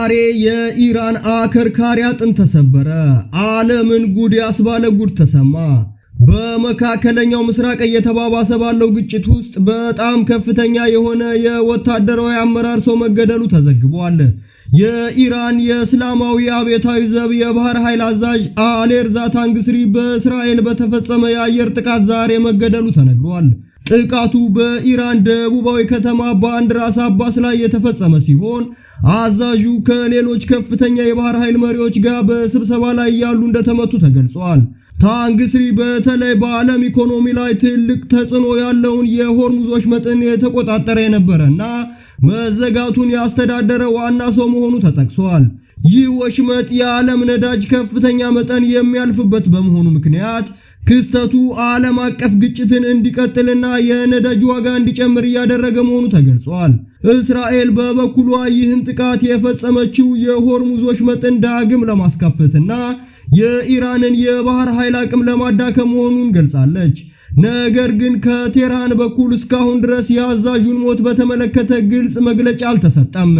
ዛሬ የኢራን አከርካሪ አጥንት ተሰበረ። ዓለምን ጉድ ያስባለ ጉድ ተሰማ። በመካከለኛው ምስራቅ እየተባባሰ ባለው ግጭት ውስጥ በጣም ከፍተኛ የሆነ የወታደራዊ አመራር ሰው መገደሉ ተዘግቧል። የኢራን የእስላማዊ አብዮታዊ ዘብ የባህር ኃይል አዛዥ አሌርዛ ታንግስሪ በእስራኤል በተፈጸመ የአየር ጥቃት ዛሬ መገደሉ ተነግሯል። ጥቃቱ በኢራን ደቡባዊ ከተማ ባንድራስ አባስ ላይ የተፈጸመ ሲሆን አዛዡ ከሌሎች ከፍተኛ የባህር ኃይል መሪዎች ጋር በስብሰባ ላይ ያሉ እንደተመቱ ተገልጿል። ታንግስሪ በተለይ በዓለም ኢኮኖሚ ላይ ትልቅ ተጽዕኖ ያለውን የሆርሙዝ ወሽመጥን የተቆጣጠረ የነበረና መዘጋቱን ያስተዳደረ ዋና ሰው መሆኑ ተጠቅሷል። ይህ ወሽመጥ የዓለም ነዳጅ ከፍተኛ መጠን የሚያልፍበት በመሆኑ ምክንያት ክስተቱ ዓለም አቀፍ ግጭትን እንዲቀጥልና የነዳጅ ዋጋ እንዲጨምር እያደረገ መሆኑ ተገልጿል። እስራኤል በበኩሏ ይህን ጥቃት የፈጸመችው የሆርሙዝ ወሽመጥን ዳግም ለማስከፈትና የኢራንን የባህር ኃይል አቅም ለማዳከም መሆኑን ገልጻለች። ነገር ግን ከቴህራን በኩል እስካሁን ድረስ የአዛዡን ሞት በተመለከተ ግልጽ መግለጫ አልተሰጠም።